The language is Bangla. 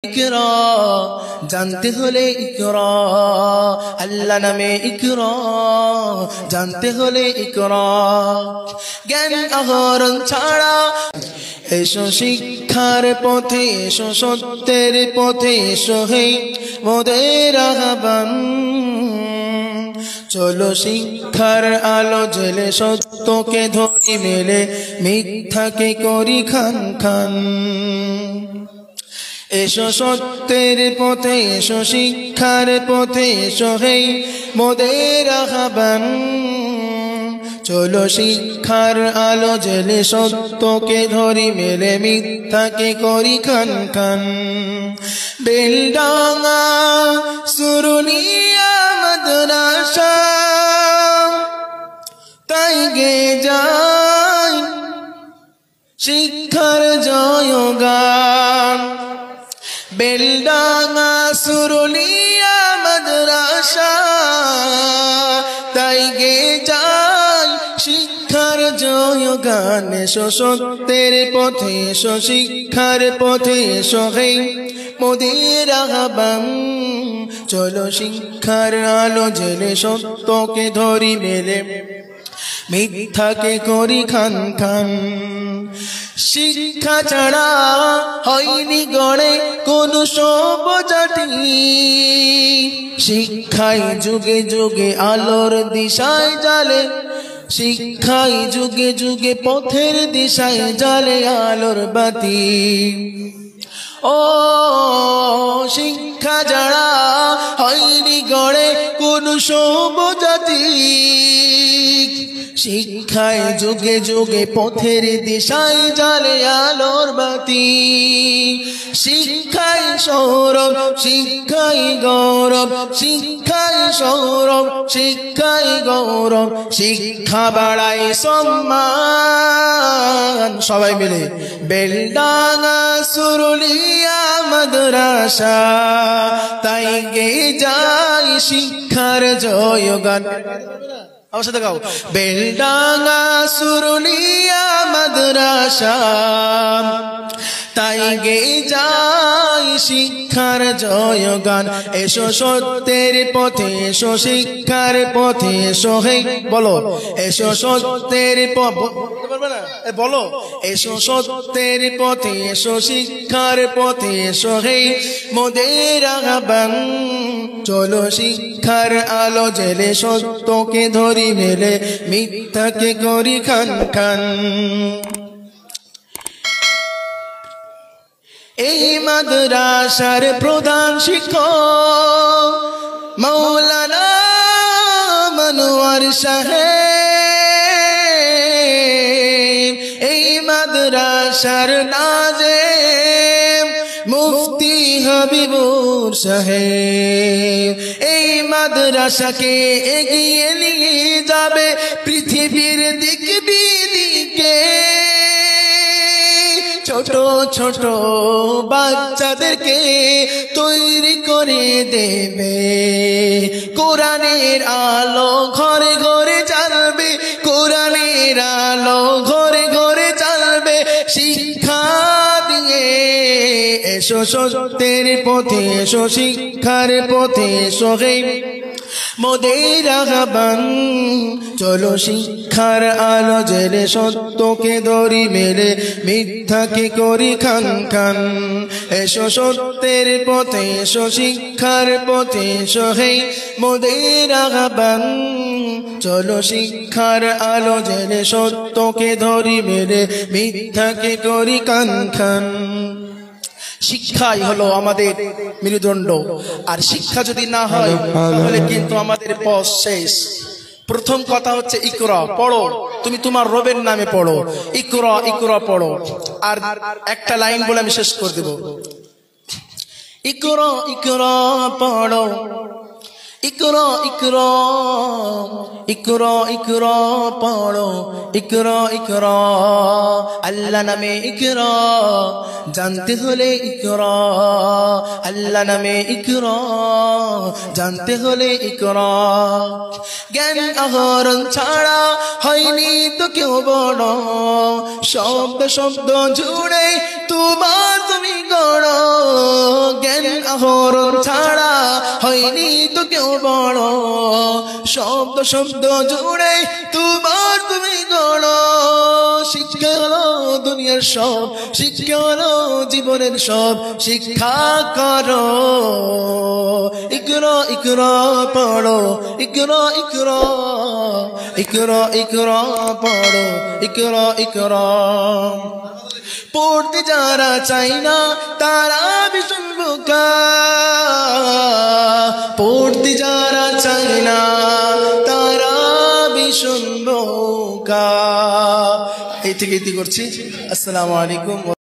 ইকরা জানতে হলে ইকরা, আল্লাহ নামে ইকরা জানতে হলে ইকরা। জ্ঞান আহরণ ছাড়া এসো শিক্ষার পথে, এসো সত্যের পথে, এসো হে মোদের আহ্বান। চলো শিক্ষার আলো জেলে সত্যকে ধরি মেলে, মিথ্যাকে করি খান খান। এসো সত্যের পথে, এসো শিক্ষার পথে, এসো হে মোদের আহ্বান। চলো শিক্ষার আলো জেলে সত্যকে ধরি মেলে, মিথ্যাকে করি খান খান। বেলডাঙ্গা সুরুলিয়া মাদ্রাসা তাই গে যাই শিক্ষার জয়গান। বেলডাঙ্গা সুরুলিয়া মাদ্রাসা তাই গে যাই শিক্ষার জয়গান। এসো সত্যের পথে, এসো শিক্ষার পথে, এসো হে মোদের আহ্বান। চলো শিক্ষার আলো জেলে সত্যকে ধরি মেলে, মিথ্যাকে করি খান খান। শিক্ষা ছাড়া হয়নি গড়ে কোন সভ্যজাতি, শিক্ষাই যুগে যুগে আলোর দিশায় জ্বালে, শিক্ষাই যুগে যুগে পথের দিশায় জ্বালে আলোর বাতি। ও শিক্ষা ছাড়া হয়নি গড়ে কোন সভ্যজাতি, শিক্ষায় যুগে যুগে পথের দিশায় জ্বালে আলোর বাতি। শিক্ষাই সৌরভ, শিক্ষাই গৌরব, শিক্ষাই সৌরভ, শিক্ষাই গৌরব, শিক্ষা বাড়াই সম্মান। সবাই মিলে বেলডাঙ্গা সুরুলিয়া মাদ্রাসা তাই গে যাই শিক্ষার জয়গান। আমার সাথে গাও, বেলডাঙ্গা সুরুলিয়া মাদ্রাসা তাই গে যাই শিক্ষার জয়গান। এসো সত্যের পথে, এসো শিক্ষার পথে, এসো হে বলো, এসো সত্যের বলো, এসো সত্যের পথে, এসো শিক্ষার পথে, এসো হে মোদের আহ্বান। চলো শিক্ষার আলো জেলে সত্যকে ধরি মেলে, মিথ্যাকে করি খান খান। এই মাদ্রাসার প্রধান শিক্ষক মাওলানা মনোয়ার সাহেব, এই মাদ্রাসার নাজেম মুফতি হাবিবুর সাহেব। এই মাদ্রাসাকে এগিয়ে নিয়ে যাবে পৃথিবীর দিক বিদিকে, ছোট ছোট বাচ্চাদেরকে তৈরি করে দেবে। কোরআনের আলো ঘরে ঘরে জ্বালবে, কোরআনের আলো ঘরে ঘরে জ্বালবে শিক্ষা দিয়ে। এসো সত্যের পথে, এসো শিক্ষার পথে, এসো হে মোদের আহ্বান। চলো শিক্ষার আলো জেলে সত্যকে ধরি মেলে, মিথ্যাকে করি খান খান। এসো সত্যের পথে, এসো শিক্ষার পথে, এসো হে মোদের আহ্বান। চলো শিক্ষার আলো জেলে সত্যকে ধরি মেলে, মিথ্যাকে করি খান খান। শিক্ষাই হলো আমাদের মেরুদণ্ড, আর শিক্ষা যদি না হয় তাহলে কিন্তু আমাদের পথ শেষ। প্রথম কথা হচ্ছে ইকরা, পড়ো, তুমি তোমার রবের নামে পড়ো, ইকরা ইকরা পড়ো। আর একটা লাইন বলে আমি শেষ করে দেব, ইকরা ইকরা পড়ো, ইকরা ইকরা ইকরা ইকরা পড়ো ইকরা ইকরা আল্লাহ নামে ইকরা জানতে হলে ইকরা আল্লাহ নামে ইকরা জানতে হলে ইকরা জ্ঞান আহরণ ছাড়া হয়নি তো কেউ বড় শব্দ শব্দ জুড়ে তোমার তুমি গড় জ্ঞান আহরণ ছাড়া হয়নি তো কেউ বড় শব্দ শব্দ জুড়ে তোমার তুমি গড় শিক্ষা হলো দুনিয়ার সব শিক্ষা হলো জীবনের সব শিক্ষা করো ইকরা ইকরা পড়ো ইকরা ইকরা ইকরা ইকরা পড়ো ইকরা ইকরা পড়তে যারা চাই না তারা ভীষণ বোকা পড়তে যারা চাই না তারা ভীষণ বোকা এই থেকে করছি আসসালামু আলাইকুম।